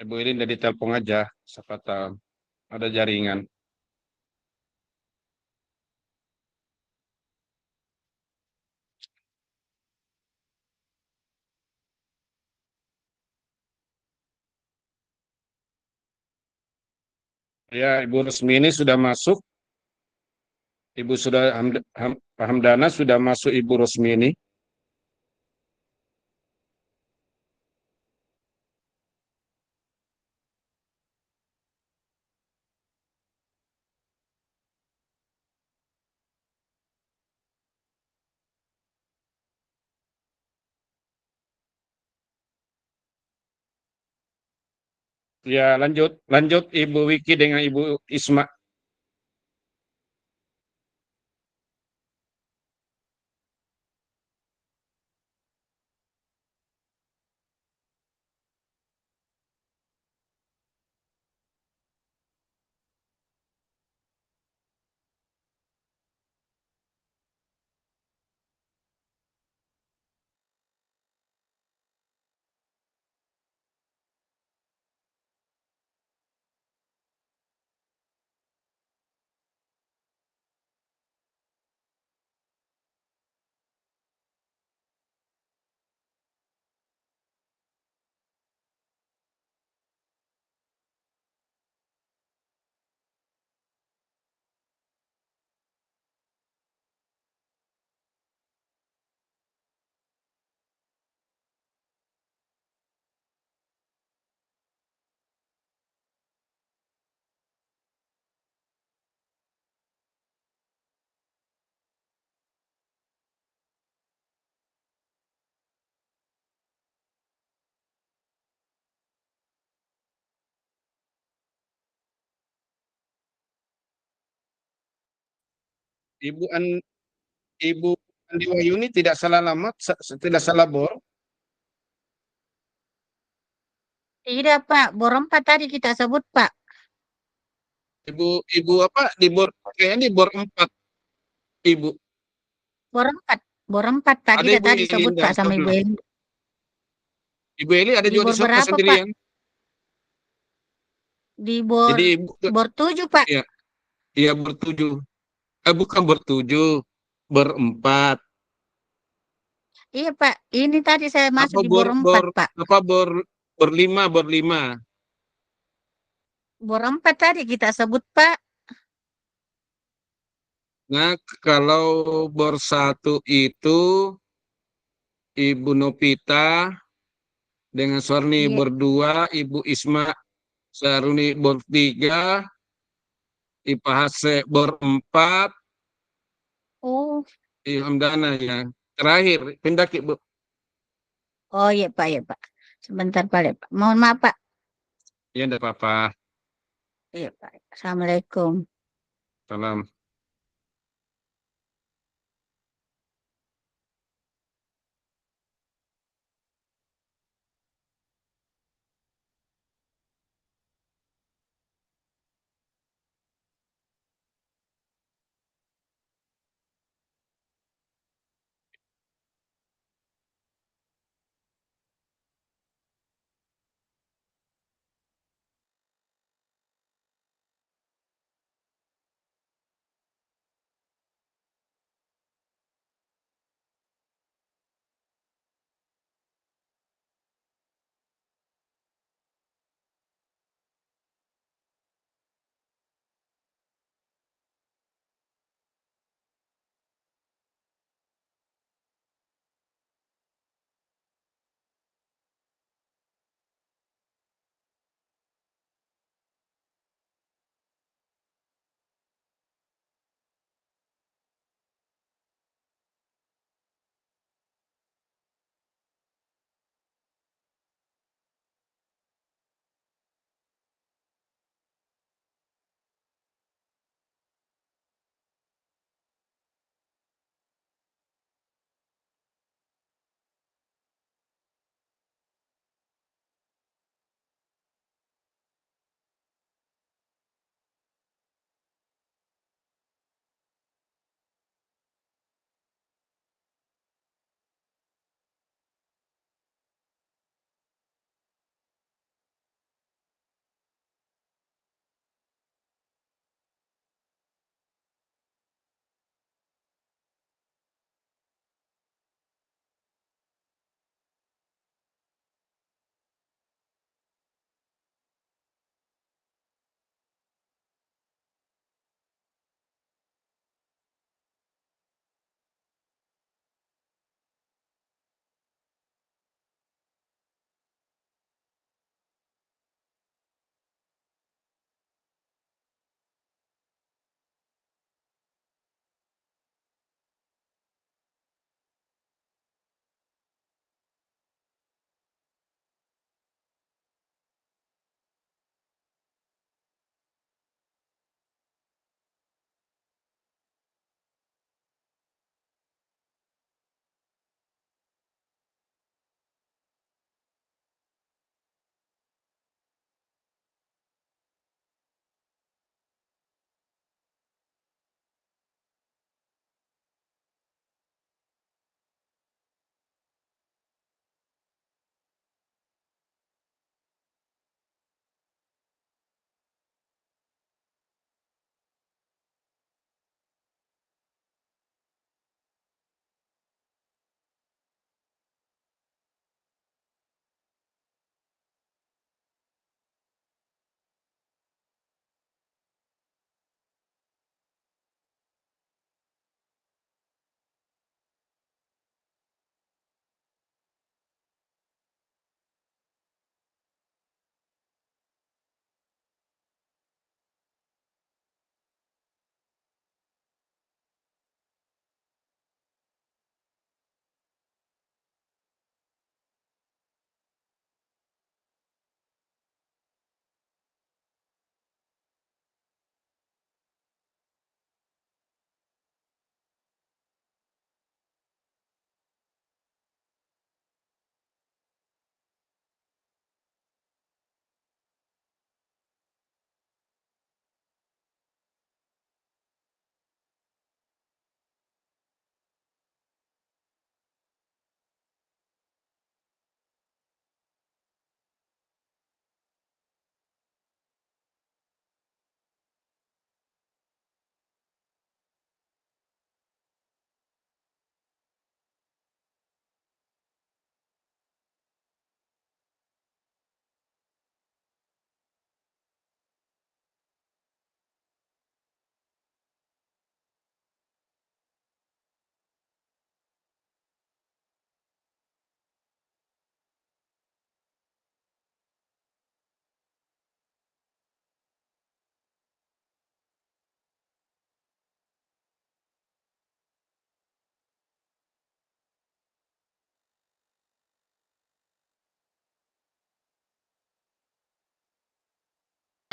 Ibu ini udah ditelepon aja, siapa tahu ada jaringan. Ya, Ibu Rusmi ini sudah masuk. Ibu sudah Hamdana sudah masuk Ibu Rusmi ini. Ya, lanjut, lanjut Ibu Wiki dengan Ibu Isma. Ibu An Ibu Andi Wahyuni tidak salah alamat, tidak salah bor. Tidak, Pak. Bor 4 tadi kita sebut, Pak. Ibu apa di bor, kayaknya di bor 4 Ibu. Bor 4. Bor 4 Pak. Ada Kita Ibu tadi sebut, Linda Pak, sama Ibu sebelah. Eli. Ibu Eli ada Di juga di bor sana berapa, Pak? sendirian. Di bor Jadi Ibu bor 7, Pak. ya, ya bertujuh. Bukan bertujuh, berempat. Iya, Pak. Ini tadi saya masuk Apa di bor 4, Pak. apa berlima berlima. Bor 4 tadi kita sebut, Pak. Nah, kalau bor satu itu Ibu Novita dengan Suarni Iya. berdua, Ibu Isma Saruni bor tiga, Ipa Hase bor empat, Oh. Ilham Dana yang terakhir pindah ke Ibu. Oh, iya, Pak. Iya, Pak. Sebentar, Pak. Ya, Pak. Mohon maaf, Pak. Ya, tidak apa-apa. Iya, Pak. Assalamualaikum. Salam.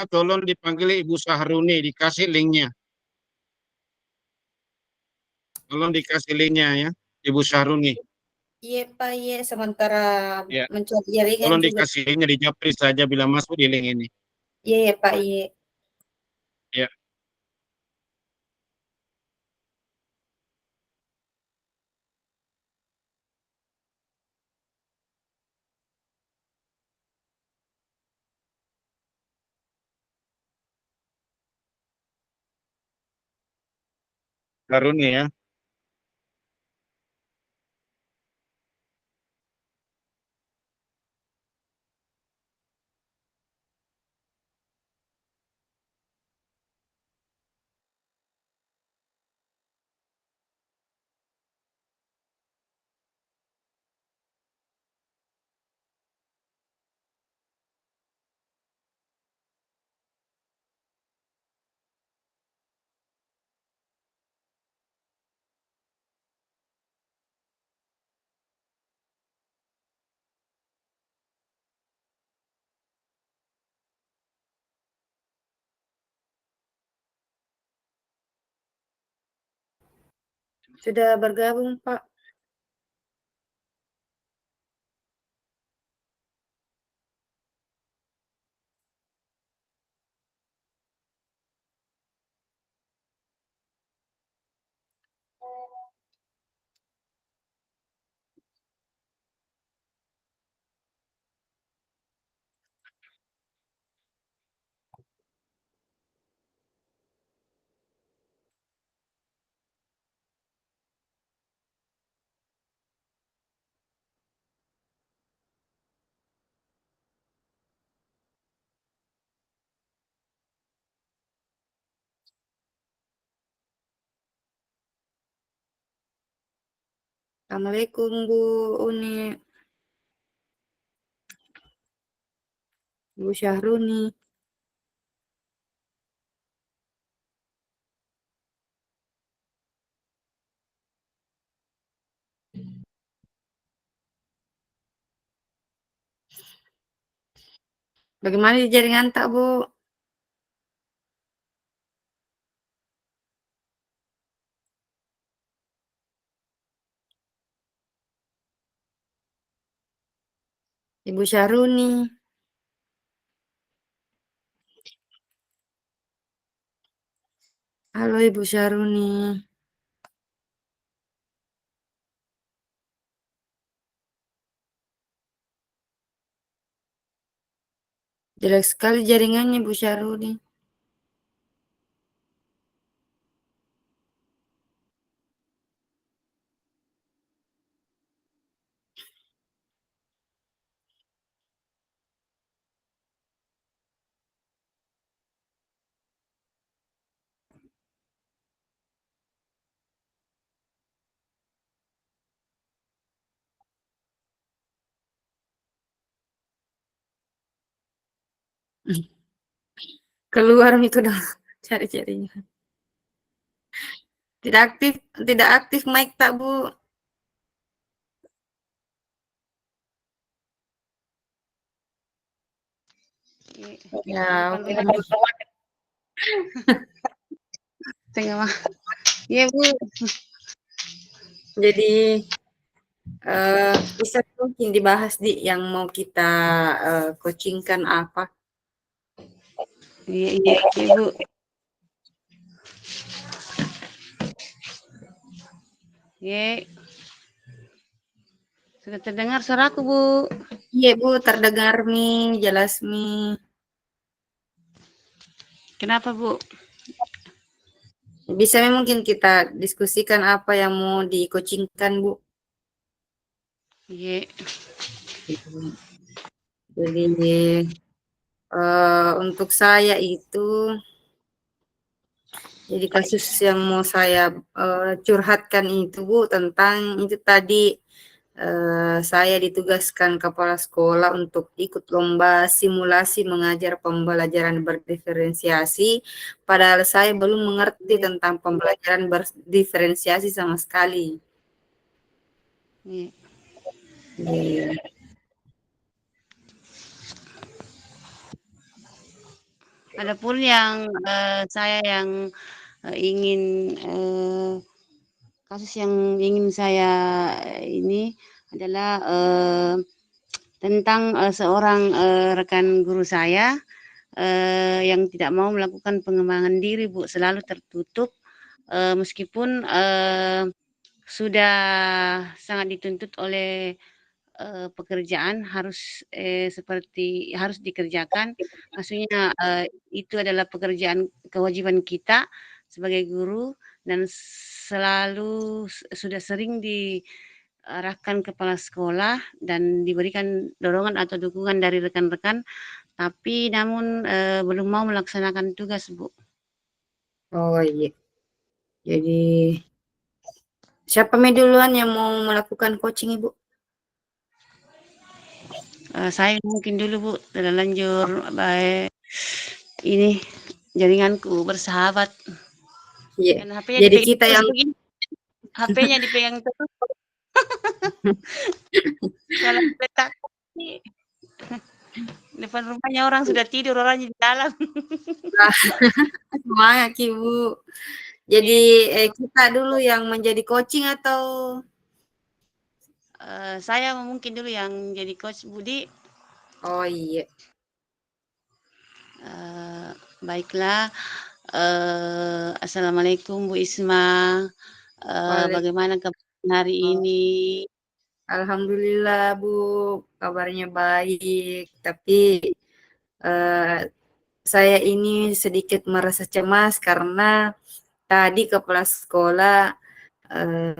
tolong dipanggil Ibu Sahruni, dikasih linknya. Tolong dikasih linknya ya, Ibu Sahruni. Iya Pak, iya sementara Ya. mencari jaringan Tolong juga. dikasih linknya, dijapri saja bila masuk di link ini. Iya ya Pak, iya. Ya. Sahruni ya. Sudah bergabung Pak. Assalamualaikum Bu Uni, Bu Syahruni. Bagaimana di jaringan tak Bu? Ibu Syahruni. Halo Ibu Syahruni. Jelek sekali jaringannya Bu Syahruni. Keluar itu dah cari jaringan. Tidak aktif mic tak Bu? Ya, oke. Tengah ya Bu. Jadi bisa mungkin dibahas di yang mau kita coachingkan apa? Iya Bu. Iya. Sudah terdengar suaraku Bu? Iya Bu, terdengar Mi, jelas Mi. Kenapa Bu? Bisa mungkin kita diskusikan apa yang mau di-coachingkan Bu. Iya. Jadi untuk saya itu, jadi kasus yang mau saya curhatkan itu Bu tentang itu tadi saya ditugaskan kepala sekolah untuk ikut lomba simulasi mengajar pembelajaran berdiferensiasi, padahal saya belum mengerti tentang pembelajaran berdiferensiasi sama sekali. Iya. Adapun yang saya yang ingin kasus yang ingin saya ini adalah tentang seorang rekan guru saya yang tidak mau melakukan pengembangan diri, Bu, selalu tertutup meskipun sudah sangat dituntut oleh pekerjaan harus seperti harus dikerjakan. Maksudnya itu adalah pekerjaan kewajiban kita sebagai guru dan selalu sudah sering diarahkan kepala sekolah dan diberikan dorongan atau dukungan dari rekan-rekan, tapi namun belum mau melaksanakan tugas, Bu. Oh iya. Jadi siapa duluan yang mau melakukan coaching Ibu? Saya mungkin dulu, Bu, terlanjur baik ini jaringanku bersahabat. Iya. Dan HP-nya Jadi dipegang kita terus yang begini. HP-nya dipegang terus. Kalau letak di depan rumahnya orang sudah tidur, orangnya di dalam. semangat Ibu. Jadi kita dulu yang menjadi coaching atau Saya mungkin dulu yang jadi coach Budi. oh iya. Baiklah. Assalamualaikum Bu Isma. Bagaimana kabar hari ini? Alhamdulillah Bu, kabarnya baik. Tapi saya ini sedikit merasa cemas karena tadi kepala sekolah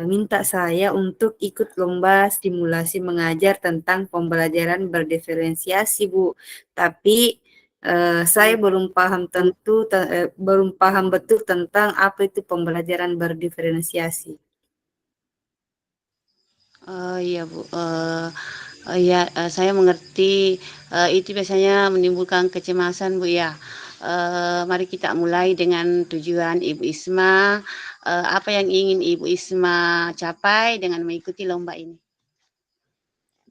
minta saya untuk ikut lomba stimulasi mengajar tentang pembelajaran berdiferensiasi, Bu. Tapi saya belum paham belum paham betul tentang apa itu pembelajaran berdiferensiasi. Oh iya Bu. Iya, saya mengerti itu biasanya menimbulkan kecemasan Bu ya. Mari kita mulai dengan tujuan Ibu Isma. Apa yang ingin Ibu Isma capai dengan mengikuti lomba ini?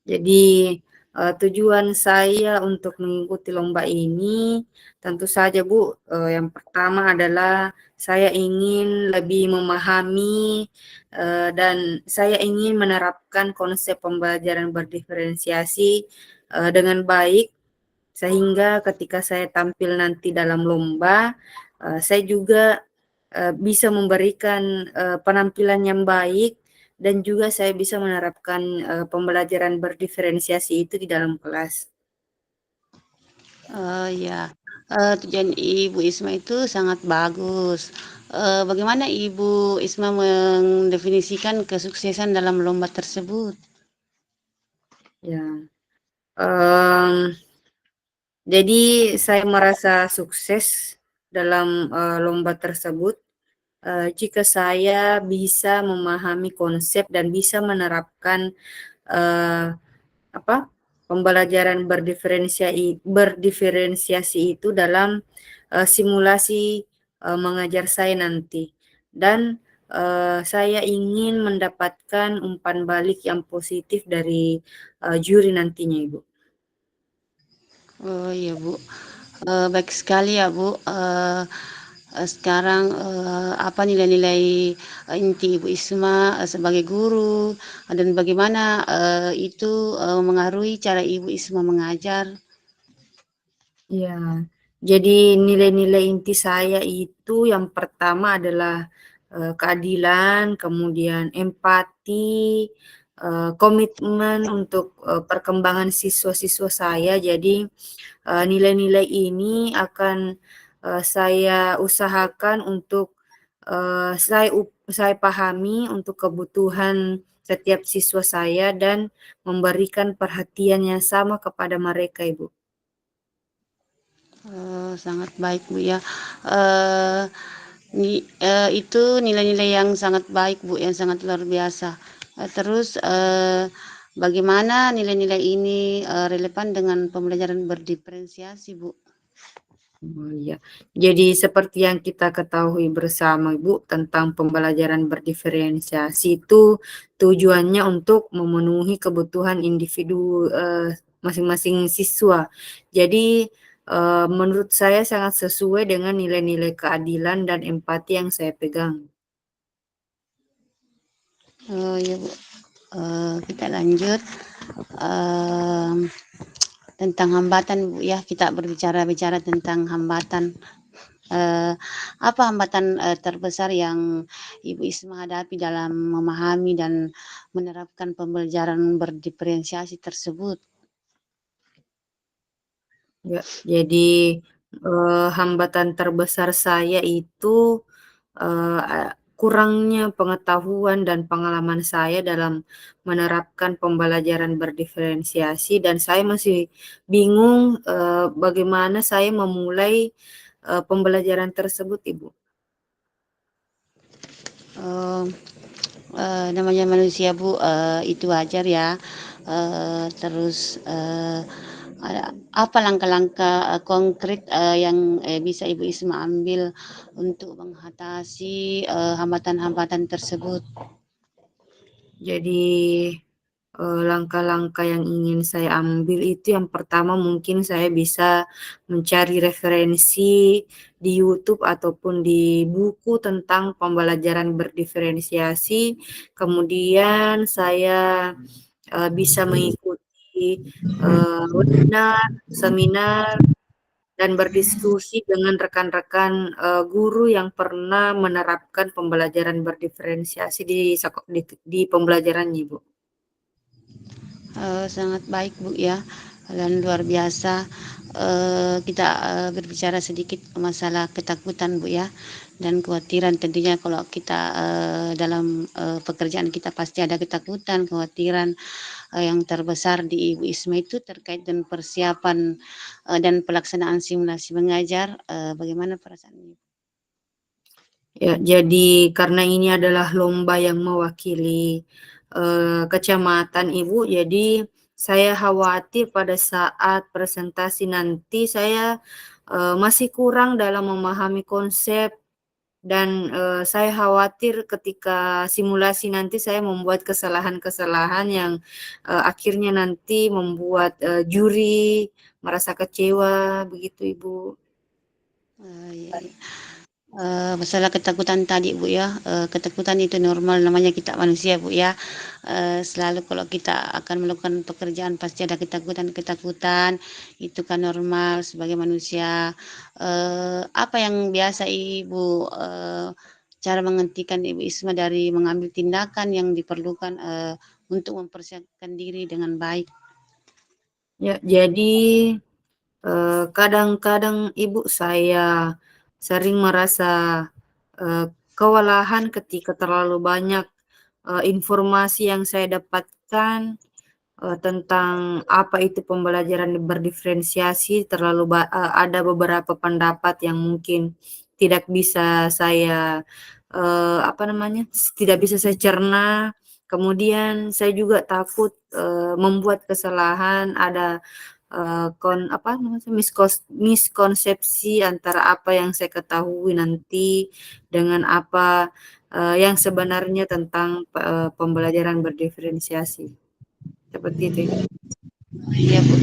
Jadi tujuan saya untuk mengikuti lomba ini tentu saja Bu, yang pertama adalah saya ingin lebih memahami dan saya ingin menerapkan konsep pembelajaran berdiferensiasi dengan baik sehingga ketika saya tampil nanti dalam lomba, saya juga bisa memberikan penampilan yang baik dan juga saya bisa menerapkan pembelajaran berdiferensiasi itu di dalam kelas. Ya, tujuan Ibu Isma itu sangat bagus. Bagaimana Ibu Isma mendefinisikan kesuksesan dalam lomba tersebut? Ya, jadi saya merasa sukses dalam lomba tersebut jika saya bisa memahami konsep dan bisa menerapkan pembelajaran berdiferensiasi itu dalam simulasi mengajar saya nanti. Dan saya ingin mendapatkan umpan balik yang positif dari juri nantinya, Ibu. Oh iya Bu, baik sekali ya Bu. Sekarang apa nilai-nilai inti Ibu Isma sebagai guru dan bagaimana itu mengaruhi cara Ibu Isma mengajar? Ya, jadi nilai-nilai inti saya itu yang pertama adalah keadilan, kemudian empati, komitmen untuk perkembangan siswa-siswa saya. Jadi nilai-nilai ini akan saya usahakan untuk saya pahami untuk kebutuhan setiap siswa saya dan memberikan perhatian yang sama kepada mereka, Ibu. Sangat baik Bu ya. Itu nilai-nilai yang sangat baik Bu, yang sangat luar biasa. Terus bagaimana nilai-nilai ini relevan dengan pembelajaran berdiferensiasi Bu? Oh iya, jadi seperti yang kita ketahui bersama Ibu tentang pembelajaran berdiferensiasi itu tujuannya untuk memenuhi kebutuhan individu masing-masing siswa. Jadi menurut saya sangat sesuai dengan nilai-nilai keadilan dan empati yang saya pegang. Oh iya Bu. Kita lanjut. Tentang hambatan Bu ya, kita berbicara tentang hambatan. Apa hambatan terbesar yang Ibu Isma hadapi dalam memahami dan menerapkan pembelajaran berdiferensiasi tersebut? Ya, jadi hambatan terbesar saya itu kurangnya pengetahuan dan pengalaman saya dalam menerapkan pembelajaran berdiferensiasi dan saya masih bingung bagaimana saya memulai pembelajaran tersebut, Ibu. Namanya manusia Bu, itu wajar ya. Terus apa langkah-langkah konkret yang bisa Ibu Isma ambil untuk mengatasi hambatan-hambatan tersebut? Jadi langkah-langkah yang ingin saya ambil itu yang pertama mungkin saya bisa mencari referensi di YouTube ataupun di buku tentang pembelajaran berdiferensiasi. Kemudian saya bisa mengikuti webinar, seminar, dan berdiskusi dengan rekan-rekan guru yang pernah menerapkan pembelajaran berdiferensiasi di pembelajarannya, Bu. Sangat baik Bu ya, dan luar biasa. Kita berbicara sedikit masalah ketakutan Bu ya, dan kekhawatiran. Tentunya kalau kita dalam pekerjaan kita pasti ada ketakutan, kekhawatiran. Yang terbesar di Ibu Isma itu terkait dengan persiapan dan pelaksanaan simulasi mengajar. Bagaimana perasaan Ibu? Ya, jadi karena ini adalah lomba yang mewakili kecamatan, Ibu, jadi saya khawatir pada saat presentasi nanti saya masih kurang dalam memahami konsep dan saya khawatir ketika simulasi nanti saya membuat kesalahan-kesalahan yang akhirnya nanti membuat juri merasa kecewa, begitu, Ibu. Iya, iya. Masalah ketakutan tadi Bu ya, ketakutan itu normal, namanya kita manusia Bu ya. Selalu kalau kita akan melakukan pekerjaan pasti ada ketakutan, itu kan normal sebagai manusia. Apa yang biasa Ibu cara menghentikan Ibu Isma dari mengambil tindakan yang diperlukan untuk mempersiapkan diri dengan baik? Ya, jadi kadang-kadang Ibu saya sering merasa kewalahan ketika terlalu banyak informasi yang saya dapatkan tentang apa itu pembelajaran berdiferensiasi, ada beberapa pendapat yang mungkin tidak bisa saya tidak bisa saya cerna. Kemudian saya juga takut membuat kesalahan, ada miskonsepsi antara apa yang saya ketahui nanti dengan apa yang sebenarnya tentang pembelajaran berdiferensiasi. Seperti itu, Ibu. Iya Bu.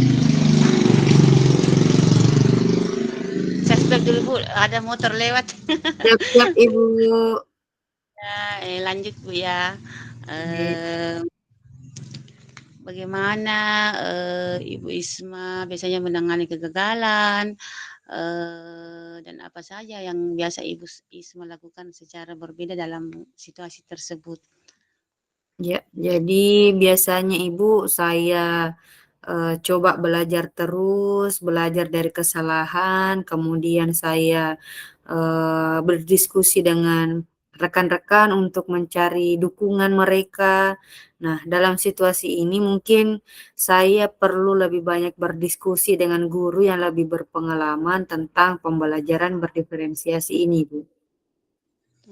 Saya stop dulu Bu, ada motor lewat. Siap-siap, Ibu. Lanjut Bu ya. Bagaimana Ibu Isma biasanya menangani kegagalan dan apa saja yang biasa Ibu Isma lakukan secara berbeda dalam situasi tersebut? Ya, jadi biasanya Ibu saya coba belajar terus, belajar dari kesalahan, kemudian saya berdiskusi dengan rekan-rekan untuk mencari dukungan mereka. Nah, dalam situasi ini mungkin saya perlu lebih banyak berdiskusi dengan guru yang lebih berpengalaman tentang pembelajaran berdiferensiasi ini, Bu.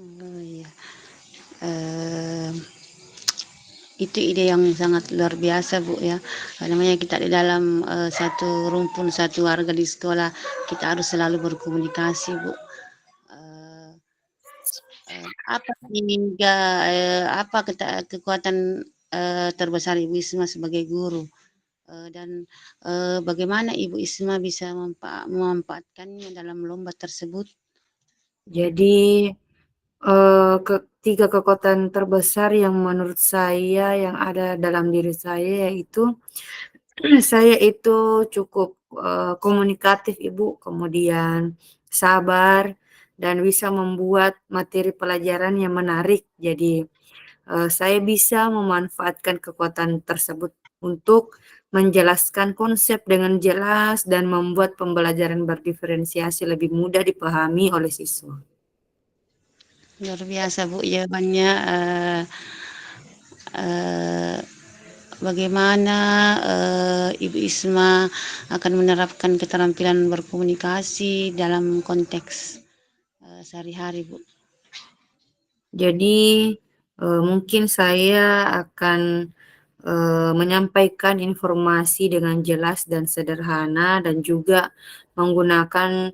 Oh iya. Itu ide yang sangat luar biasa Bu ya. Namanya kita di dalam satu rumpun, satu warga di sekolah, kita harus selalu berkomunikasi Bu. Apa hingga apa kekuatan terbesar Ibu Isma sebagai guru? dan bagaimana Ibu Isma bisa memanfaatkannya dalam lomba tersebut? Jadi tiga kekuatan terbesar yang menurut saya yang ada dalam diri saya yaitu saya itu cukup komunikatif Ibu, kemudian sabar dan bisa membuat materi pelajaran yang menarik. Jadi saya bisa memanfaatkan kekuatan tersebut untuk menjelaskan konsep dengan jelas dan membuat pembelajaran berdiferensiasi lebih mudah dipahami oleh siswa. Luar biasa Bu jawabannya. Bagaimana Ibu Isma akan menerapkan keterampilan berkomunikasi dalam konteks sehari-hari, Bu? Jadi mungkin saya akan menyampaikan informasi dengan jelas dan sederhana dan juga menggunakan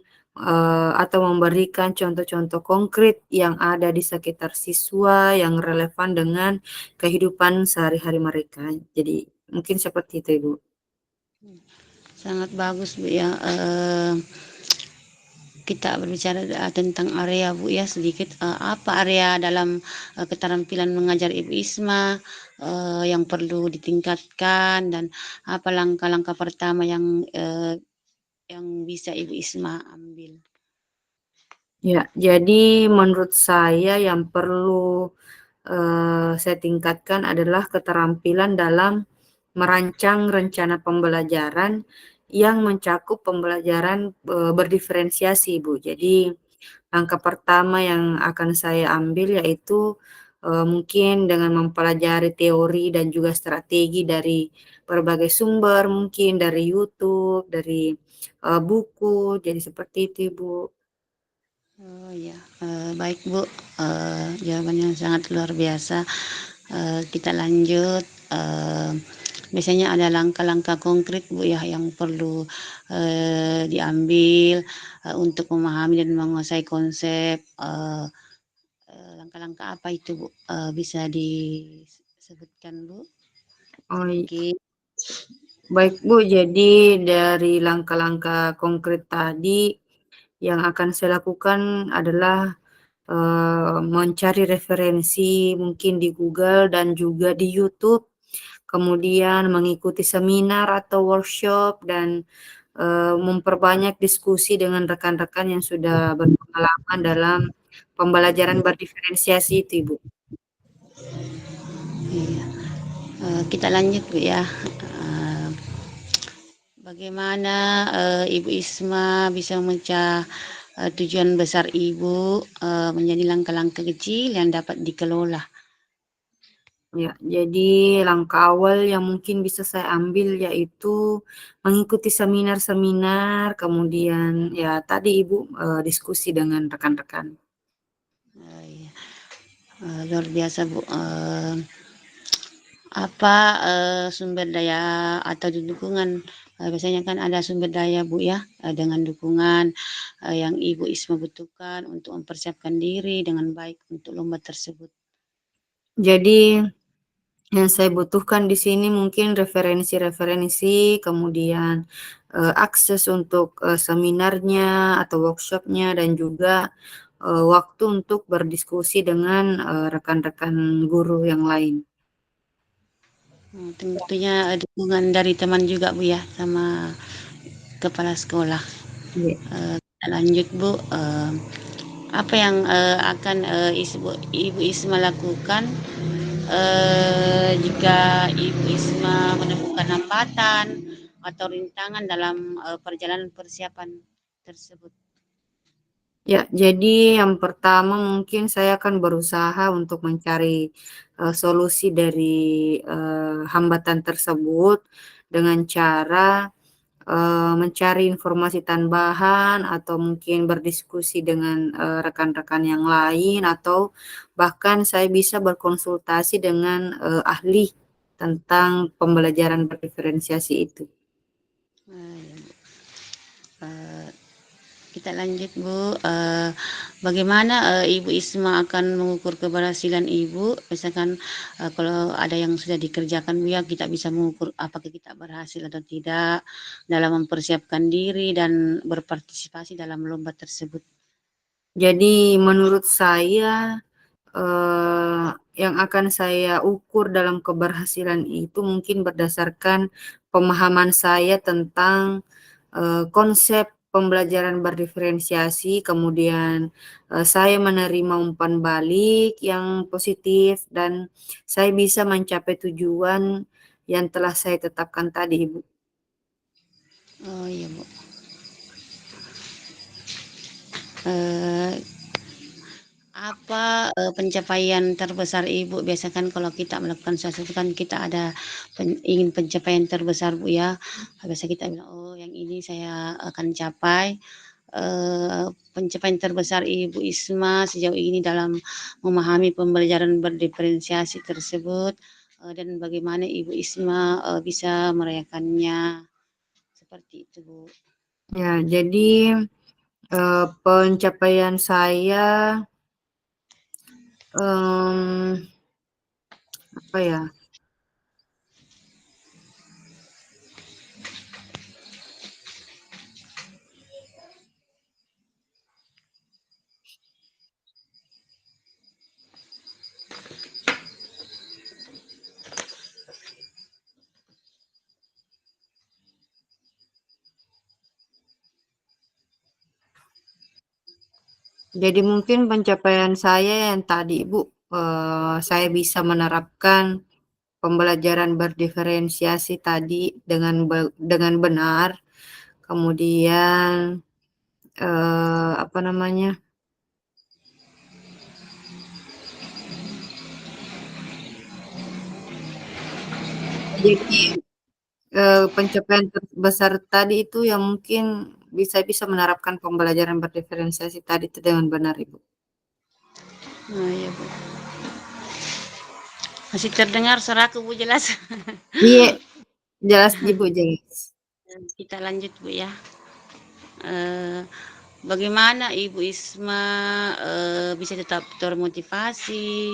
atau memberikan contoh-contoh konkret yang ada di sekitar siswa yang relevan dengan kehidupan sehari-hari mereka. Jadi mungkin seperti itu, Ibu. Sangat bagus Bu ya. Kita berbicara tentang area Bu ya sedikit. Apa area dalam keterampilan mengajar Ibu Isma yang perlu ditingkatkan dan apa langkah-langkah pertama yang bisa Ibu Isma ambil? Ya, jadi menurut saya yang perlu saya tingkatkan adalah keterampilan dalam merancang rencana pembelajaran yang mencakup pembelajaran berdiferensiasi, Bu. Jadi langkah pertama yang akan saya ambil yaitu mungkin dengan mempelajari teori dan juga strategi dari berbagai sumber, mungkin dari YouTube, dari buku, jadi seperti itu, Ibu. Oh ya, baik Bu, jawabannya sangat luar biasa. Kita lanjut. Biasanya ada langkah-langkah konkret Bu ya yang perlu diambil untuk memahami dan menguasai konsep. Langkah-langkah apa itu Bu? Bisa disebutkan Bu? Oh, Sedikit. baik Bu, jadi dari langkah-langkah konkret tadi yang akan saya lakukan adalah mencari referensi mungkin di Google dan juga di YouTube, kemudian mengikuti seminar atau workshop dan memperbanyak diskusi dengan rekan-rekan yang sudah berpengalaman dalam pembelajaran berdiferensiasi itu, Ibu. Iya. Kita lanjut Bu ya. Bagaimana Ibu Isma bisa memecah tujuan besar Ibu menjadi langkah-langkah kecil yang dapat dikelola? Ya, jadi langkah awal yang mungkin bisa saya ambil yaitu mengikuti seminar-seminar, kemudian ya tadi Ibu diskusi dengan rekan-rekan. Iya. Luar biasa Bu. Apa sumber daya atau dukungan? Biasanya kan ada sumber daya Bu ya, dengan dukungan yang Ibu Isma butuhkan untuk mempersiapkan diri dengan baik untuk lomba tersebut. Jadi yang saya butuhkan di sini mungkin referensi-referensi, kemudian akses untuk seminarnya atau workshopnya dan juga waktu untuk berdiskusi dengan rekan-rekan guru yang lain. Tentunya dukungan dari teman juga Bu ya, sama kepala sekolah. Iya. Kita lanjut Bu, apa yang akan Ibu Isma lakukan jika Ibu Isma menemukan hambatan atau rintangan dalam perjalanan persiapan tersebut? Ya, jadi yang pertama mungkin saya akan berusaha untuk mencari solusi dari hambatan tersebut dengan cara mencari informasi tambahan atau mungkin berdiskusi dengan rekan-rekan yang lain atau bahkan saya bisa berkonsultasi dengan ahli tentang pembelajaran berdiferensiasi itu. Ya, Bu. kita lanjut Bu. Bagaimana Ibu Isma akan mengukur keberhasilan Ibu? Misalkan kalau ada yang sudah dikerjakan Bu ya, kita bisa mengukur apakah kita berhasil atau tidak dalam mempersiapkan diri dan berpartisipasi dalam lomba tersebut. Jadi menurut saya yang akan saya ukur dalam keberhasilan itu mungkin berdasarkan pemahaman saya tentang konsep pembelajaran berdiferensiasi, kemudian saya menerima umpan balik yang positif dan saya bisa mencapai tujuan yang telah saya tetapkan tadi, Ibu. Oh iya Bu. Eh, apa pencapaian terbesar Ibu? Biasa kan kalau kita melakukan sesuatu kan kita ada ingin pencapaian terbesar Bu ya. Biasa kita bilang, oh yang ini saya akan capai. Pencapaian terbesar Ibu Isma sejauh ini dalam memahami pembelajaran berdiferensiasi tersebut dan bagaimana Ibu Isma bisa merayakannya seperti itu Bu. Ya, jadi pencapaian saya apa ya? Jadi mungkin pencapaian saya yang tadi Ibu, saya bisa menerapkan pembelajaran berdiferensiasi tadi dengan benar, kemudian apa namanya? Jadi pencapaian terbesar tadi itu yang mungkin bisa menerapkan pembelajaran berdiferensiasi tadi itu dengan benar, Ibu. Oh iya Bu. Masih terdengar suaraku Bu jelas? Iya, jelas Ibu, jelas. Kita lanjut Bu ya. Bagaimana Ibu Isma bisa tetap termotivasi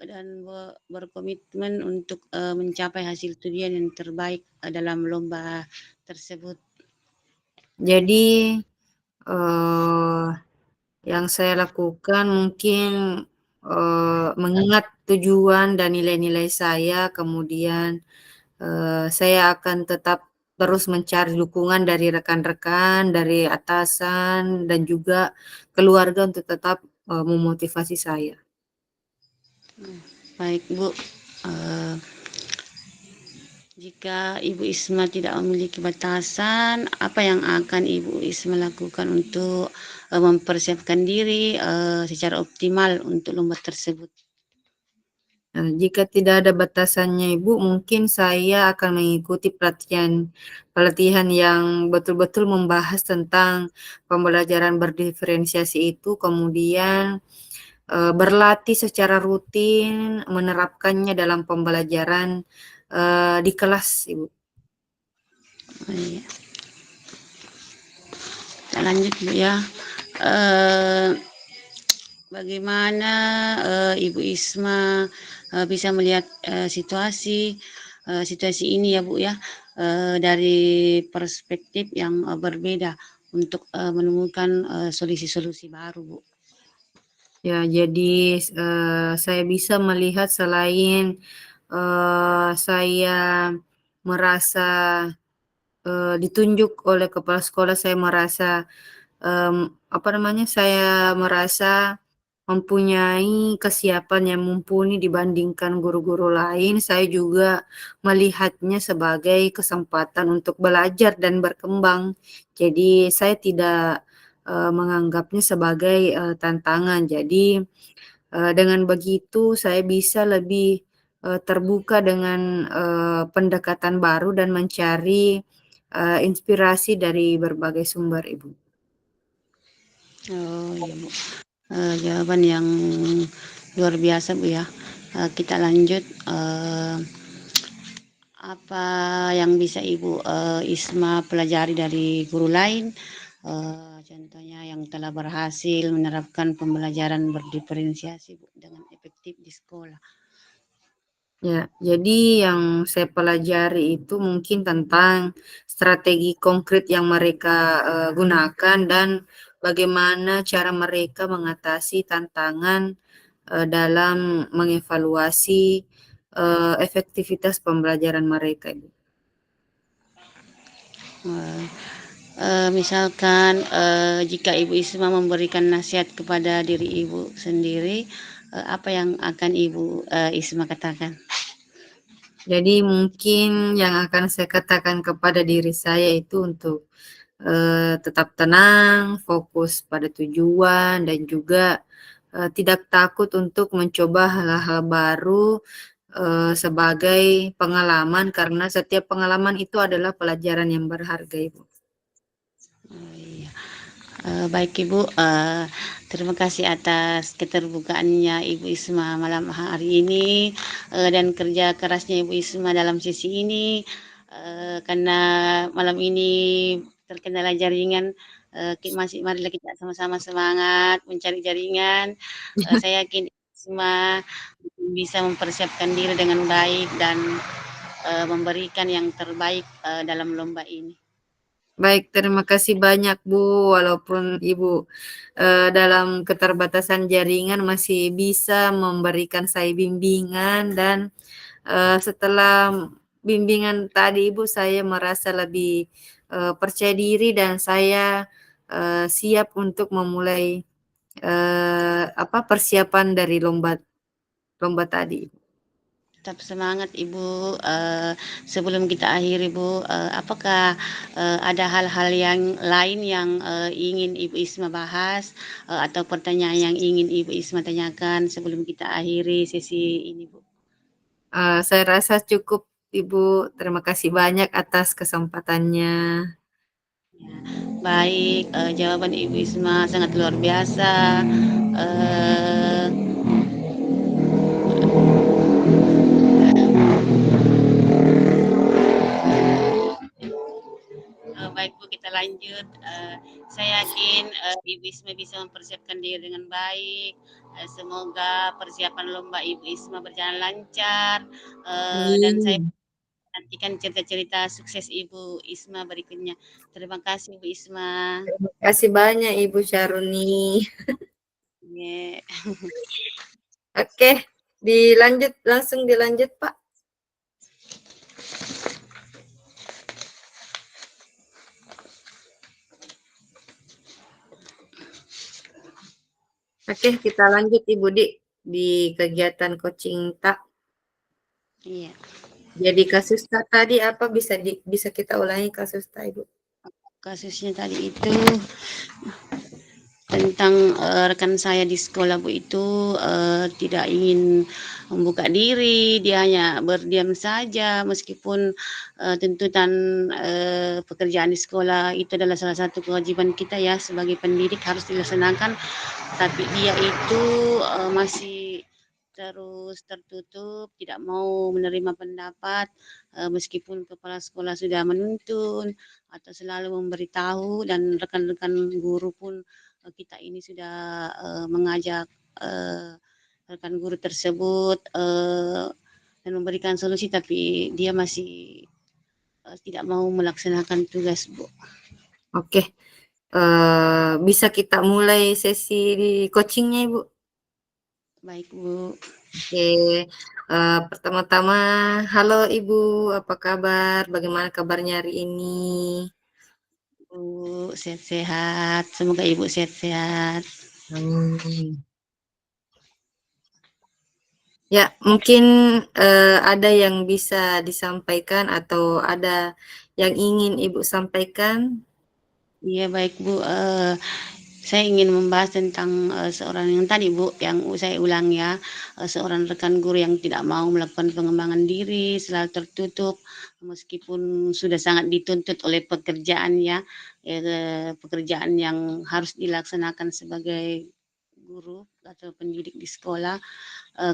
dan berkomitmen untuk mencapai hasil tujuan yang terbaik dalam lomba tersebut? Jadi yang saya lakukan mungkin mengingat tujuan dan nilai-nilai saya, kemudian saya akan tetap terus mencari dukungan dari rekan-rekan, dari atasan, dan juga keluarga untuk tetap memotivasi saya. Baik Bu, jika Ibu Isma tidak memiliki batasan, apa yang akan Ibu Isma lakukan untuk mempersiapkan diri secara optimal untuk lomba tersebut? Nah, jika tidak ada batasannya Ibu, mungkin saya akan mengikuti pelatihan yang betul-betul membahas tentang pembelajaran berdiferensiasi itu, kemudian berlatih secara rutin, menerapkannya dalam pembelajaran di kelas, Ibu. Oh, iya. Kita lanjut Bu ya. Bagaimana Ibu Isma bisa melihat situasi ini ya Bu ya dari perspektif yang berbeda untuk menemukan solusi-solusi baru Bu. Ya, jadi saya bisa melihat selain saya merasa ditunjuk oleh kepala sekolah, saya merasa saya merasa mempunyai kesiapan yang mumpuni dibandingkan guru-guru lain. Saya juga melihatnya sebagai kesempatan untuk belajar dan berkembang. Jadi saya tidak menganggapnya sebagai tantangan. Jadi dengan begitu saya bisa lebih terbuka dengan pendekatan baru dan mencari inspirasi dari berbagai sumber, Ibu. Oh iya Bu, jawaban yang luar biasa Bu ya. Kita lanjut, apa yang bisa Ibu Isma pelajari dari guru lain contohnya yang telah berhasil menerapkan pembelajaran berdiferensiasi Bu dengan efektif di sekolah. Ya, jadi yang saya pelajari itu mungkin tentang strategi konkret yang mereka gunakan dan bagaimana cara mereka mengatasi tantangan dalam mengevaluasi efektivitas pembelajaran mereka. Misalkan jika Ibu Isma memberikan nasihat kepada diri Ibu sendiri, apa yang akan Ibu Isma katakan? Jadi mungkin yang akan saya katakan kepada diri saya itu untuk tetap tenang, fokus pada tujuan, dan juga tidak takut untuk mencoba hal-hal baru sebagai pengalaman, karena setiap pengalaman itu adalah pelajaran yang berharga, Ibu. Iya. Baik Ibu, terima kasih atas keterbukaannya Ibu Isma malam hari ini dan kerja kerasnya Ibu Isma dalam sesi ini. Karena malam ini terkendala jaringan, marilah kita sama-sama semangat mencari jaringan. Saya yakin Ibu Isma bisa mempersiapkan diri dengan baik dan memberikan yang terbaik dalam lomba ini. Baik, terima kasih banyak Bu. Walaupun Ibu dalam keterbatasan jaringan masih bisa memberikan saya bimbingan, dan setelah bimbingan tadi Ibu, saya merasa lebih percaya diri dan saya siap untuk memulai persiapan dari lomba tadi. Tetap semangat Ibu. Sebelum kita akhiri Bu, apakah ada hal-hal yang lain yang ingin Ibu Isma bahas atau pertanyaan yang ingin Ibu Isma tanyakan sebelum kita akhiri sesi ini Bu? Saya rasa cukup Ibu. Terima kasih banyak atas kesempatannya. Ya, baik, jawaban Ibu Isma sangat luar biasa. Baik Bu, kita lanjut. Saya yakin Ibu Isma bisa mempersiapkan diri dengan baik. Semoga persiapan lomba Ibu Isma berjalan lancar. Dan saya nantikan cerita-cerita sukses Ibu Isma berikutnya. Terima kasih Ibu Isma. Terima kasih banyak Ibu Syaruni. Yeah. Oke, langsung dilanjut Pak. Oke, kita lanjut Ibu di kegiatan coaching tak. Iya. Jadi kasus tak tadi apa, bisa kita ulangi kasus tak Ibu? Kasusnya tadi itu tentang rekan saya di sekolah Bu itu tidak ingin membuka diri, dia hanya berdiam saja meskipun tuntutan pekerjaan di sekolah itu adalah salah satu kewajiban kita ya sebagai pendidik harus dilaksanakan, tapi dia itu masih terus tertutup, tidak mau menerima pendapat meskipun kepala sekolah sudah menuntun atau selalu memberitahu, dan rekan-rekan guru pun kita ini sudah mengajak rekan guru tersebut dan memberikan solusi, tapi dia masih tidak mau melaksanakan tugas Bu. Oke, bisa kita mulai sesi coachingnya Ibu? Baik Bu. Oke, pertama-tama halo Ibu, apa kabar? Bagaimana kabarnya hari ini? Bu, sehat-sehat. Semoga Ibu sehat-sehat. Ya, mungkin ada yang bisa disampaikan atau ada yang ingin Ibu sampaikan? Iya baik Bu, saya ingin membahas tentang seorang yang tadi Bu, yang saya ulang ya, seorang rekan guru yang tidak mau melakukan pengembangan diri, selalu tertutup, meskipun sudah sangat dituntut oleh pekerjaan ya, pekerjaan yang harus dilaksanakan sebagai guru atau pendidik di sekolah.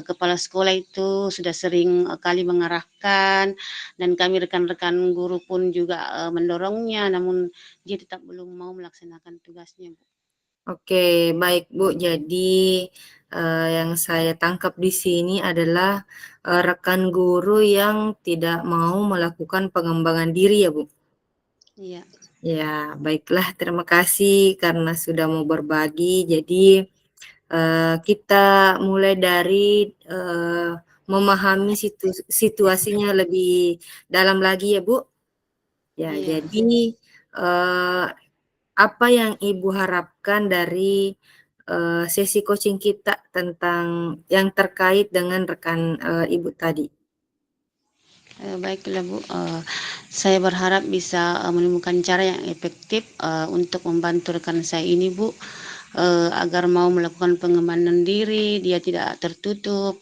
Kepala sekolah itu sudah sering kali mengarahkan, dan kami rekan-rekan guru pun juga mendorongnya, namun dia tetap belum mau melaksanakan tugasnya, Bu. Oke, baik Bu. Jadi yang saya tangkap di sini adalah rekan guru yang tidak mau melakukan pengembangan diri ya Bu. Iya. Ya, baiklah. Terima kasih karena sudah mau berbagi. Jadi kita mulai dari memahami situasinya lebih dalam lagi ya Bu. Ya, Iya. jadi apa yang Ibu harapkan dari sesi coaching kita tentang yang terkait dengan rekan Ibu tadi? Baiklah Bu, saya berharap bisa menemukan cara yang efektif untuk membantu rekan saya ini Bu, agar mau melakukan pengembangan diri, dia tidak tertutup,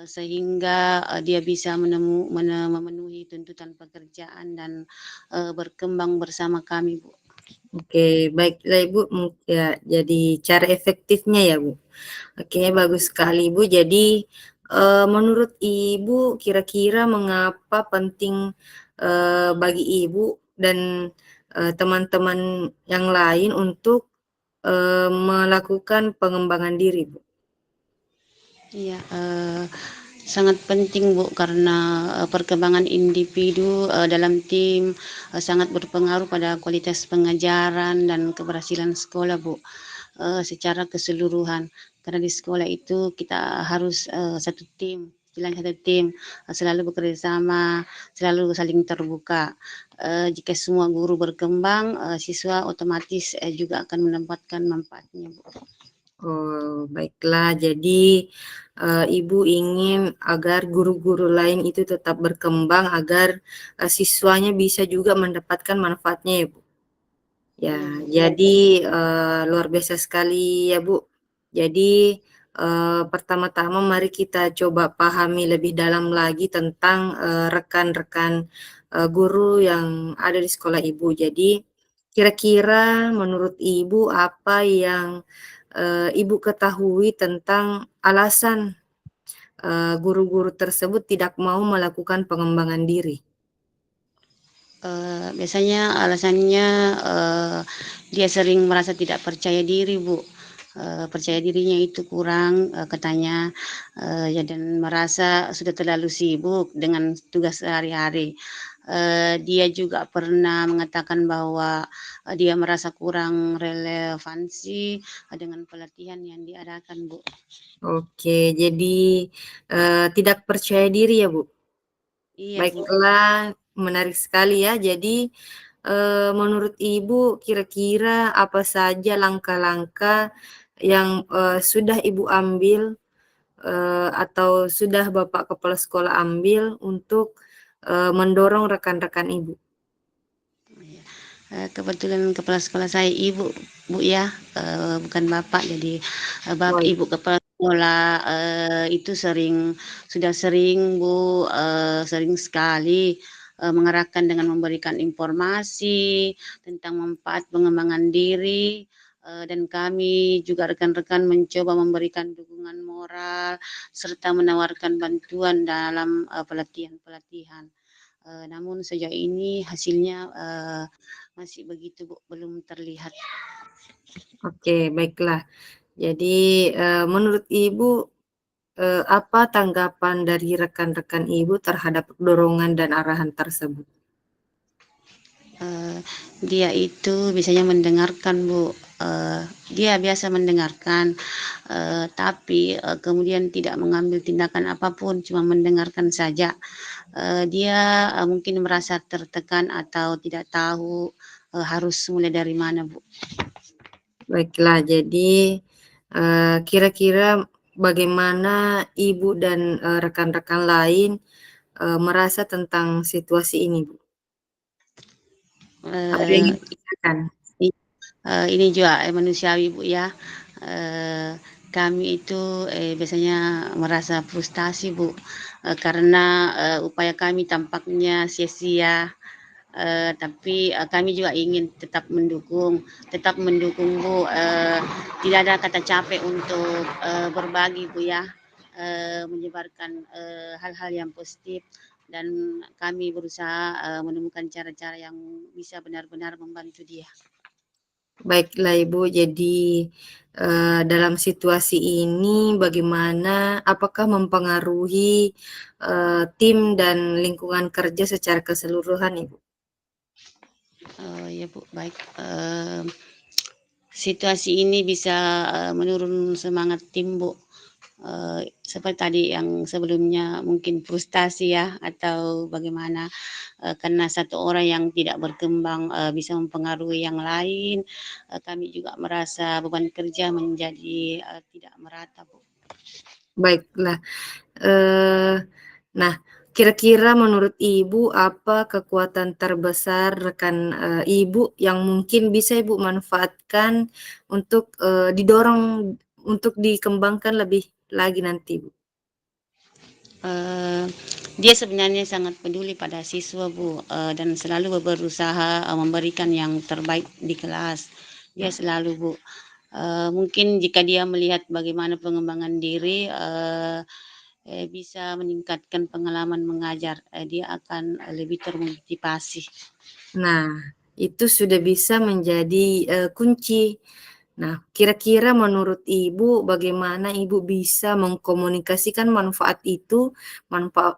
sehingga dia bisa memenuhi tuntutan pekerjaan dan berkembang bersama kami Bu. Oke, baiklah Ibu. Ya, jadi cara efektifnya ya Bu. Oke, bagus sekali Ibu. Jadi menurut Ibu kira-kira mengapa penting bagi Ibu dan teman-teman yang lain untuk melakukan pengembangan diri Bu? Iya, sangat penting Bu, karena perkembangan individu dalam tim sangat berpengaruh pada kualitas pengajaran dan keberhasilan sekolah Bu, secara keseluruhan. Karena di sekolah itu kita harus satu tim, selalu bekerja sama, selalu saling terbuka. Jika semua guru berkembang, siswa otomatis juga akan mendapatkan manfaatnya Bu. Oh, baiklah. Jadi Ibu ingin agar guru-guru lain itu tetap berkembang agar siswanya bisa juga mendapatkan manfaatnya ya Bu. Ya, Iya Bu. jadi luar biasa sekali ya Bu. Jadi pertama-tama mari kita coba pahami lebih dalam lagi tentang rekan-rekan guru yang ada di sekolah Ibu. Jadi kira-kira menurut Ibu apa yang Ibu ketahui tentang alasan guru-guru tersebut tidak mau melakukan pengembangan diri? Biasanya alasannya dia sering merasa tidak percaya diri Bu, percaya dirinya itu kurang katanya, ya, dan merasa sudah terlalu sibuk dengan tugas sehari-hari. Dia juga pernah mengatakan bahwa dia merasa kurang relevansi dengan pelatihan yang diadakan Bu. Oke, jadi tidak percaya diri ya Bu? Iya Bu. Baiklah, menarik sekali ya. Jadi menurut Ibu kira-kira apa saja langkah-langkah yang sudah Ibu ambil atau sudah Bapak Kepala Sekolah ambil untuk mendorong rekan-rekan Ibu? Kebetulan kepala sekolah saya ibu Bu ya, bukan bapak. Jadi Baik. ibu kepala sekolah itu sudah sering Bu, sering sekali mengarahkan dengan memberikan informasi tentang manfaat pengembangan diri, dan kami juga rekan-rekan mencoba memberikan dukungan moral serta menawarkan bantuan dalam pelatihan-pelatihan. Namun sejauh ini hasilnya masih begitu Bu, belum terlihat. Oke, baiklah. Jadi menurut Ibu apa tanggapan dari rekan-rekan Ibu terhadap dorongan dan arahan tersebut? Dia itu biasanya mendengarkan Bu, dia biasa mendengarkan, tapi kemudian tidak mengambil tindakan apapun, cuma mendengarkan saja. Dia mungkin merasa tertekan atau tidak tahu harus mulai dari mana Bu. Baiklah, jadi kira-kira bagaimana Ibu dan rekan-rekan lain merasa tentang situasi ini, Bu? Apa yang Eh, ingin ditanyakan? Ini juga manusiawi Bu ya. Kami itu biasanya merasa frustasi Bu, karena upaya kami tampaknya sia-sia. Tapi kami juga ingin tetap mendukung Bu. Tidak ada kata capek untuk berbagi Bu ya, menyebarkan hal-hal yang positif, dan kami berusaha menemukan cara-cara yang bisa benar-benar membantu dia. Baiklah Ibu, jadi dalam situasi ini bagaimana, apakah mempengaruhi tim dan lingkungan kerja secara keseluruhan Ibu? Ya Bu, baik. Situasi ini bisa menurun semangat tim Bu. Seperti tadi yang sebelumnya mungkin frustasi ya, atau bagaimana, karena satu orang yang tidak berkembang bisa mempengaruhi yang lain. Kami juga merasa beban kerja menjadi tidak merata Bu. Baiklah, nah kira-kira menurut Ibu apa kekuatan terbesar rekan Ibu yang mungkin bisa Ibu manfaatkan untuk didorong untuk dikembangkan lebih lagi nanti Bu? Dia sebenarnya sangat peduli pada siswa Bu, dan selalu berusaha memberikan yang terbaik di kelas. Dia selalu Bu. Mungkin jika dia melihat bagaimana pengembangan diri bisa meningkatkan pengalaman mengajar, dia akan lebih termotivasi. Nah, itu sudah bisa menjadi kunci. Nah, kira-kira menurut Ibu bagaimana Ibu bisa mengkomunikasikan manfaat itu,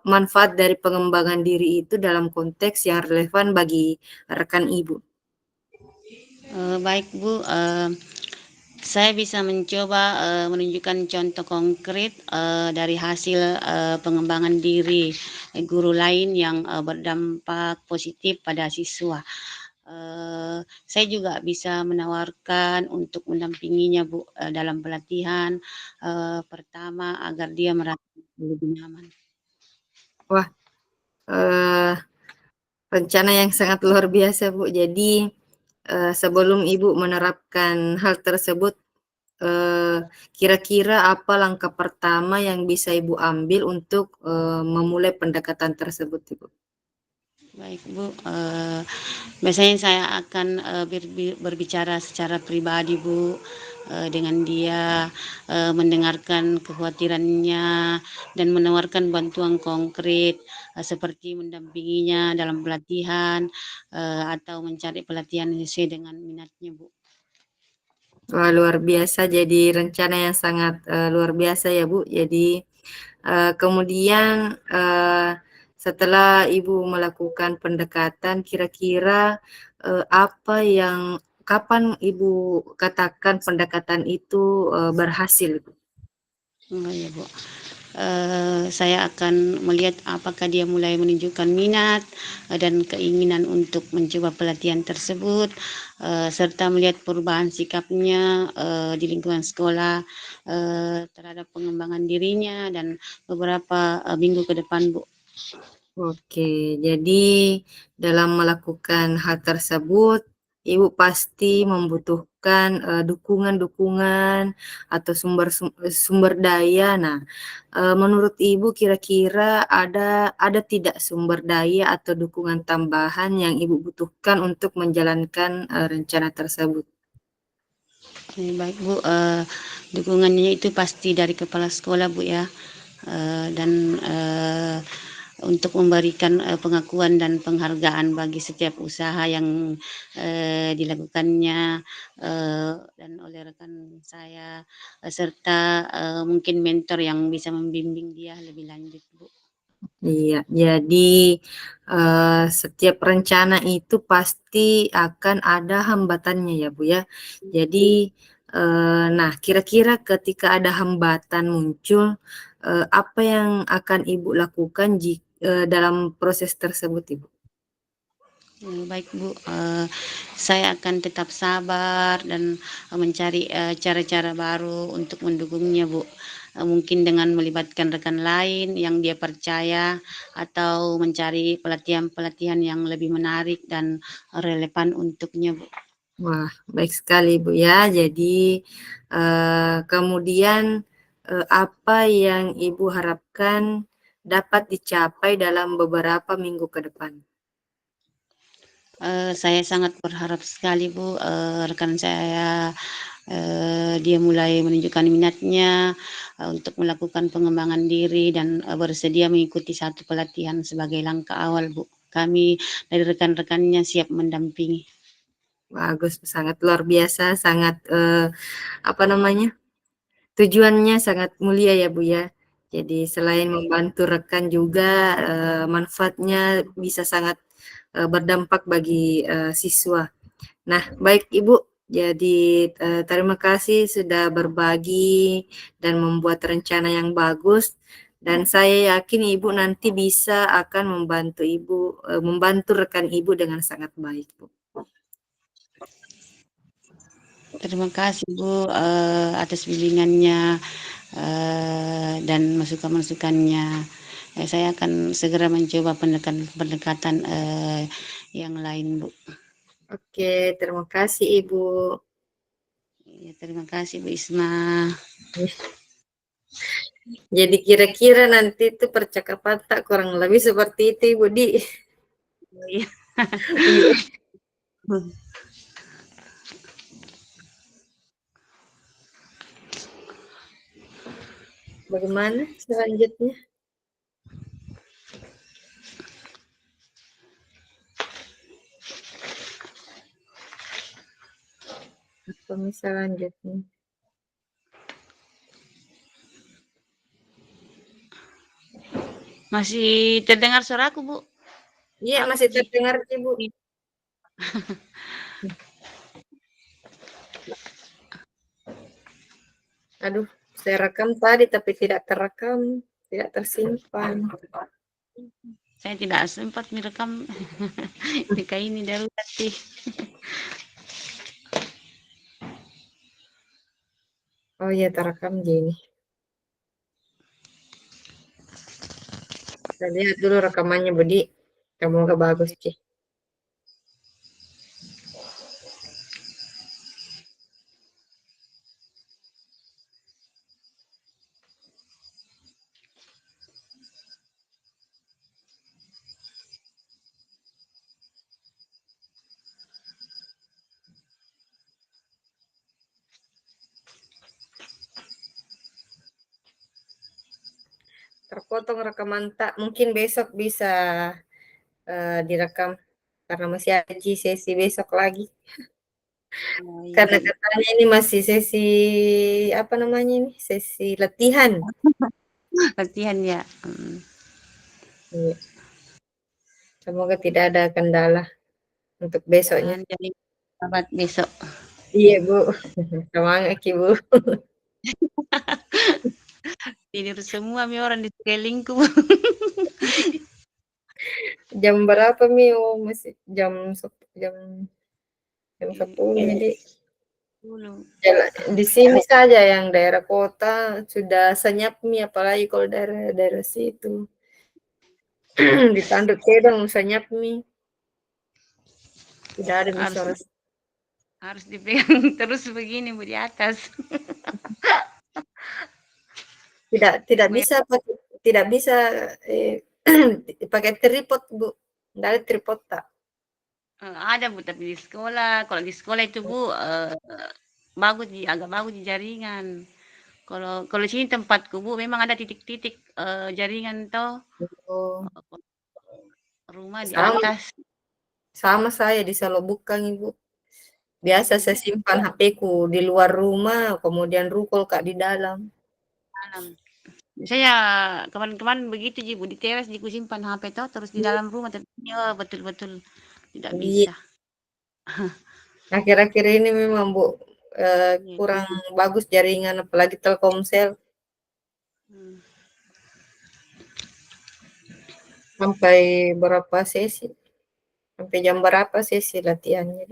manfaat dari pengembangan diri itu dalam konteks yang relevan bagi rekan Ibu? Baik Bu, saya bisa mencoba menunjukkan contoh konkret dari hasil pengembangan diri guru lain yang berdampak positif pada siswa. Saya juga bisa menawarkan untuk mendampinginya Bu dalam pelatihan pertama agar dia merasa lebih nyaman. Wah, rencana yang sangat luar biasa Bu. Jadi sebelum Ibu menerapkan hal tersebut, kira-kira apa langkah pertama yang bisa Ibu ambil untuk memulai pendekatan tersebut Ibu? Baik Bu, biasanya saya akan berbicara secara pribadi Bu dengan dia, mendengarkan kekhawatirannya dan menawarkan bantuan konkret seperti mendampinginya dalam pelatihan atau mencari pelatihan sesuai dengan minatnya Bu. Wah, luar biasa, jadi rencana yang sangat luar biasa ya Bu. Jadi kemudian setelah Ibu melakukan pendekatan, kira-kira kapan Ibu katakan pendekatan itu berhasil Bu? Oh ya Bu, saya akan melihat apakah dia mulai menunjukkan minat dan keinginan untuk mencoba pelatihan tersebut, serta melihat perubahan sikapnya di lingkungan sekolah terhadap pengembangan dirinya dan beberapa minggu ke depan Bu. Oke, jadi dalam melakukan hal tersebut, Ibu pasti membutuhkan dukungan-dukungan atau sumber daya. Nah, menurut Ibu kira-kira ada tidak sumber daya atau dukungan tambahan yang Ibu butuhkan untuk menjalankan rencana tersebut? Baik Bu, dukungannya itu pasti dari kepala sekolah Bu ya, dan untuk memberikan pengakuan dan penghargaan bagi setiap usaha yang dilakukannya dan oleh rekan saya, serta mungkin mentor yang bisa membimbing dia lebih lanjut Bu. Iya, jadi setiap rencana itu pasti akan ada hambatannya ya Bu ya. Jadi nah kira-kira ketika ada hambatan muncul, apa yang akan Ibu lakukan dalam proses tersebut Ibu? Baik Bu, saya akan tetap sabar dan mencari cara-cara baru untuk mendukungnya Bu. Mungkin dengan melibatkan rekan lain yang dia percaya atau mencari pelatihan-pelatihan yang lebih menarik dan relevan untuknya Bu. Wah, baik sekali Bu ya. Jadi kemudian apa yang Ibu harapkan dapat dicapai dalam beberapa minggu ke depan? Saya sangat berharap sekali Bu, rekan saya dia mulai menunjukkan minatnya untuk melakukan pengembangan diri dan bersedia mengikuti satu pelatihan sebagai langkah awal Bu. Kami dari rekan-rekannya siap mendampingi. Bagus, sangat luar biasa, sangat apa namanya? Tujuannya sangat mulia ya Bu ya. Jadi selain membantu rekan juga manfaatnya bisa sangat berdampak bagi siswa. Nah, baik Ibu. Jadi terima kasih sudah berbagi dan membuat rencana yang bagus. Dan saya yakin Ibu nanti bisa akan membantu membantu rekan Ibu dengan sangat baik, Bu. Terima kasih Bu atas bimbingannya dan masukan-masukannya. Saya akan segera mencoba pendekatan yang lain Bu. Oke, terima kasih Ibu. Ya, terima kasih Bu Isma. Jadi kira-kira nanti itu percakapan tak kurang lebih seperti itu Ibu Di. Iya. Iya. Bagaimana selanjutnya? Apa selanjutnya? Masih terdengar suaraku Bu? Iya, Aku masih terdengar Ibu. Aduh, saya rekam tadi tapi tidak terekam, tidak tersimpan. Saya tidak sempat merekam. Jika ini darurat sih. Oh iya, terekam gini. Kita lihat dulu rekamannya Budi. Semoga bagus sih. Terpotong rekaman tak, mungkin besok bisa direkam karena masih ada sesi besok lagi. Oh, iya. Karena katanya ini masih sesi apa namanya ini? Sesi latihan. Latihan ya. Iya. Semoga tidak ada kendala untuk besoknya. Jadi sahabat besok. Iya Bu, semangat Ibu. Tidur semua mi orang di sekelilingku. Jam berapa Mi? Oh, masih jam jam 10 jadi di sini saja yang daerah kota sudah senyap Mi, apalagi kalau daerah situ. Di Tanduk Kedong senyap Mi. Tidak ada Mi suara. Harus dipegang terus begini Bu di atas. Tidak bisa pakai tripod Bu. Tidak ada tripod tak. Ada Bu tapi di sekolah. Kalau di sekolah itu Bu agak bagus di jaringan. Kalau sini tempatku Bu memang ada titik-titik jaringan toh Oh, rumah di sama, atas. sama saya di Salobukang Ibu. Biasa saya simpan HP-ku di luar rumah, kemudian rukul Kak di dalam. Saya kemarin-kemarin begitu Ji Bu di teras di simpan HP toh terus di dalam rumah tapi betul-betul tidak Iya. bisa. Akhir-akhir ini memang Bu kurang bagus jaringan apalagi Telkomsel. Sampai berapa sesi? Sampai jam berapa sesi latihannya?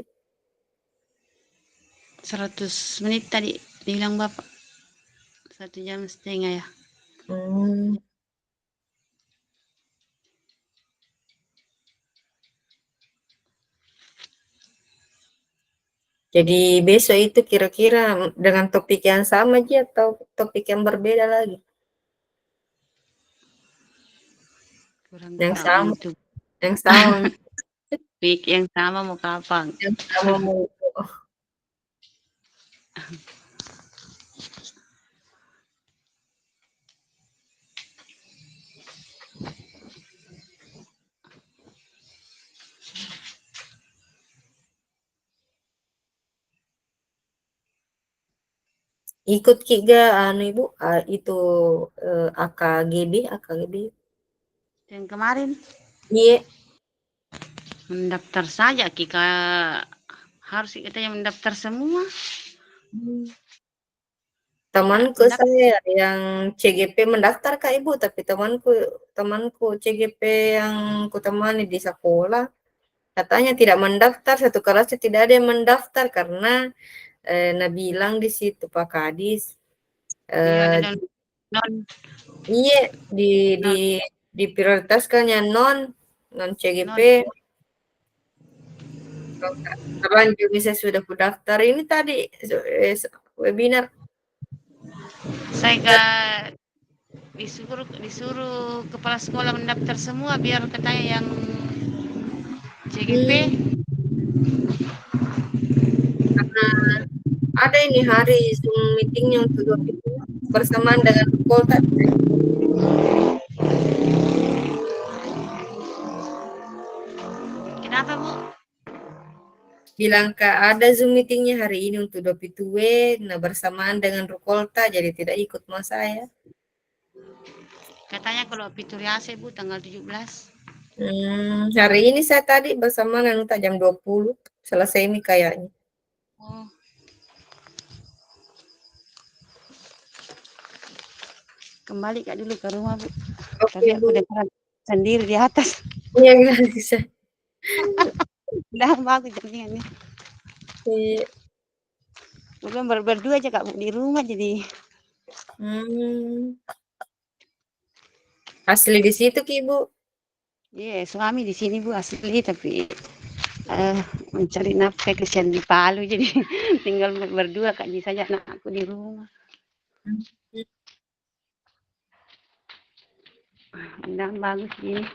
100 menit tadi bilang Bapak. 1,5 jam ya. Jadi besok itu kira-kira dengan topik yang sama aja atau topik yang berbeda lagi? Kurang Yang tahu sama. itu. Yang sama. Week yang sama mau kapan? yang sama mau ikut Kiga anu Ibu itu AKGB. Yang kemarin Iya, mendaftar saja Kika, harus kita yang mendaftar semua. temanku Mendaftar. saya yang CGP mendaftar Kak Ibu, tapi temanku CGP yang kutemani di sekolah katanya tidak mendaftar, satu kelasnya tidak ada yang mendaftar karena nah bilang di situ Pak Kadis Iya, eh, dan non iya di di non diprioritaskannya non CGP. non Kapan juga saya sudah daftar ini tadi webinar. saya gak disuruh kepala sekolah mendaftar semua biar katanya yang CGP. Hmm, karena ada ini hari Zoom meetingnya untuk 2 bersamaan dengan Polta. Kenapa Bu? Bilang Kak ada Zoom meetingnya hari ini untuk 22, nah bersamaan dengan Rukolta jadi tidak ikut mau saya. Katanya kalau Pituriase Bu tanggal 17. Hari ini saya tadi bersama Nanuta jam 20 selesai ini kayaknya. Oh, kembali Kak dulu ke rumah Bu. Oke Tapi aku Bu, dengar sendiri di atas. iya nggak bisa. Udah bagus jaringannya. Iya. Belum berdua aja Kak Bu di rumah jadi. Hmm, asli di situ Ki Bu. Iya, suami di sini Bu asli tapi mencari nafkah kesian di Palu jadi tinggal berdua Kak Ji saja anak aku di rumah. Hmm. Udah bagus ini.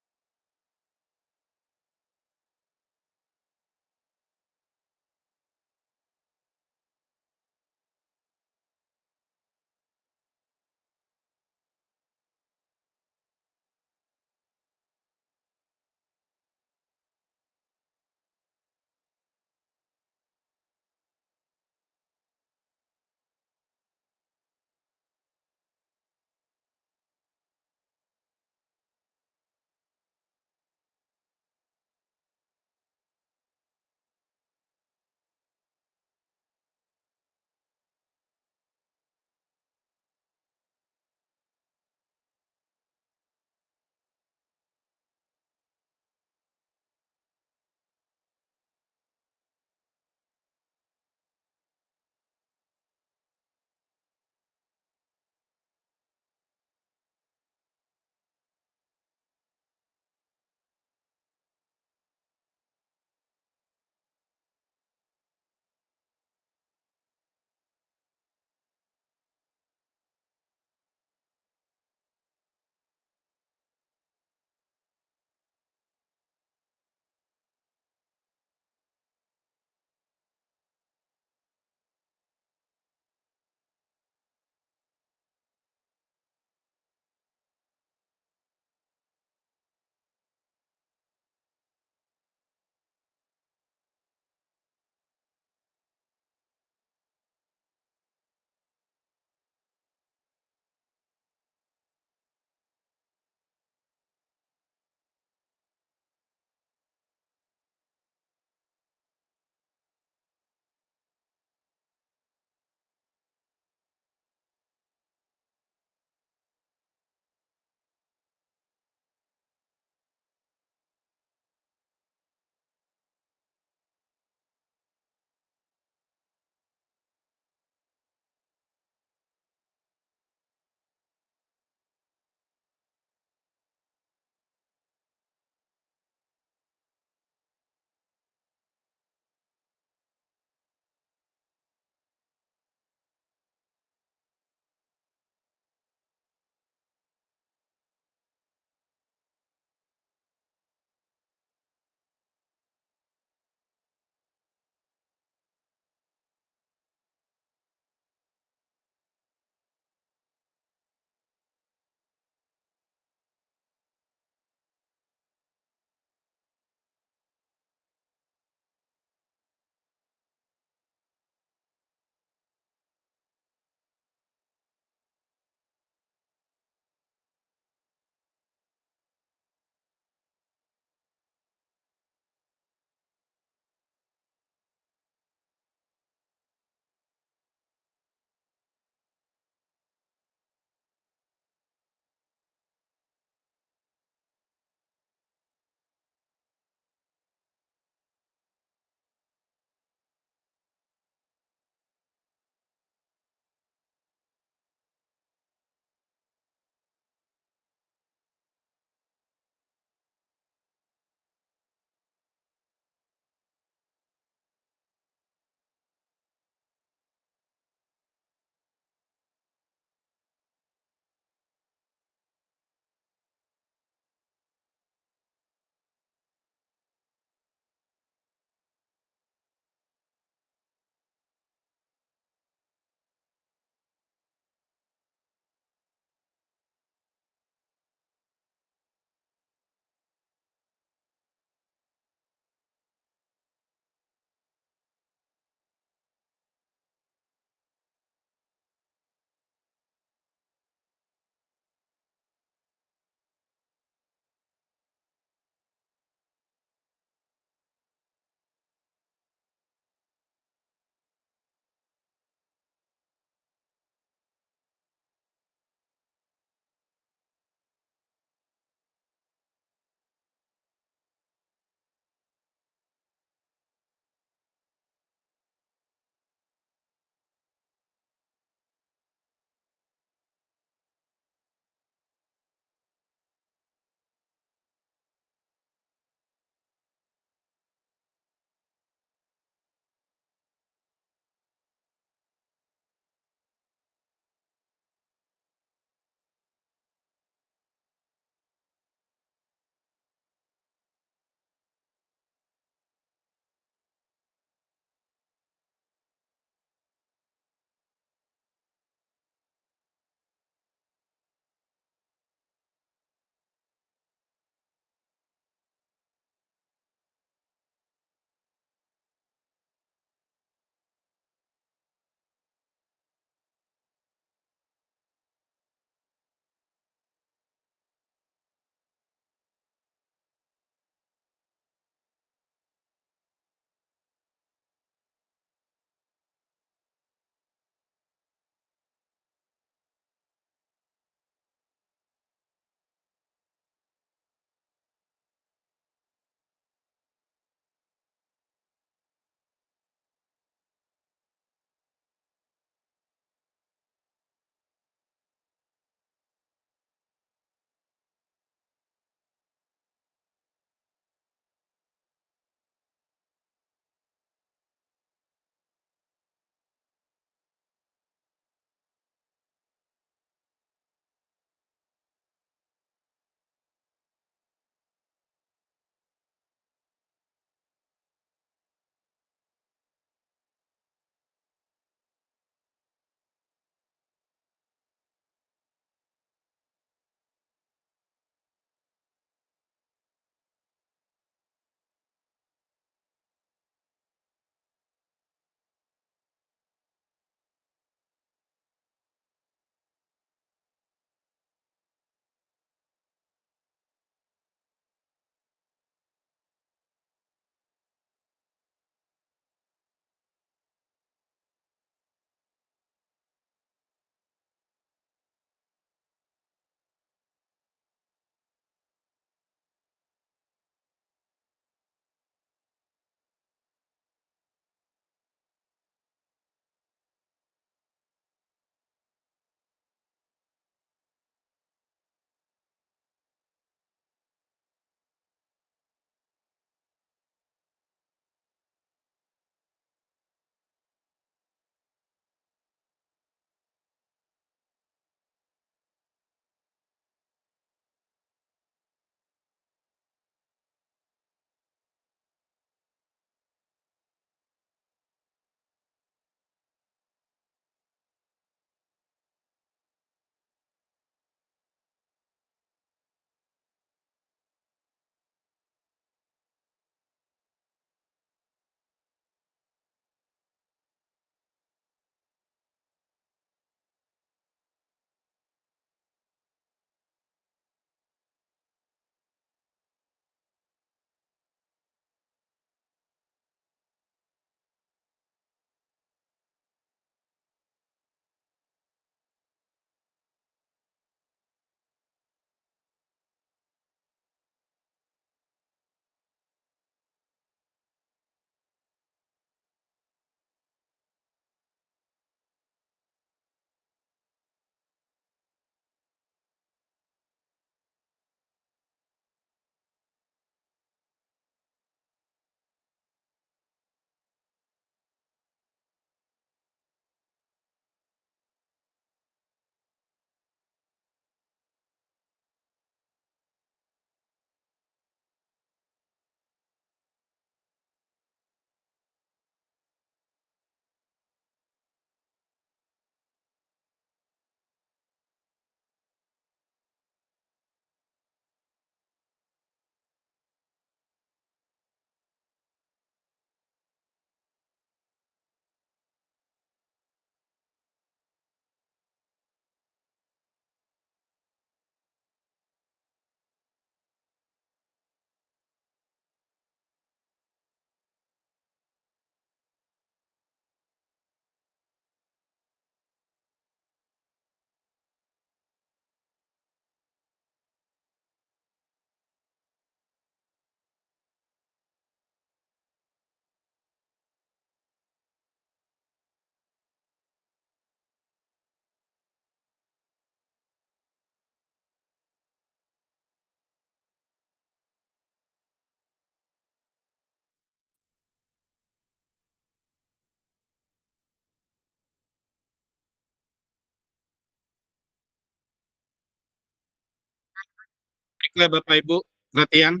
Baiklah Bapak Ibu, perhatian,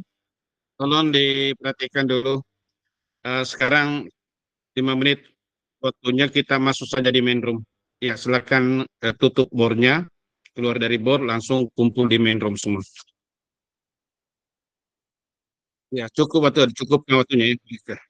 tolong diperhatikan dulu. Sekarang 5 menit waktunya kita masuk saja di main room. Ya, silakan tutup bornya, keluar dari bor, langsung kumpul di main room semua. Ya, cukup waktunya ya.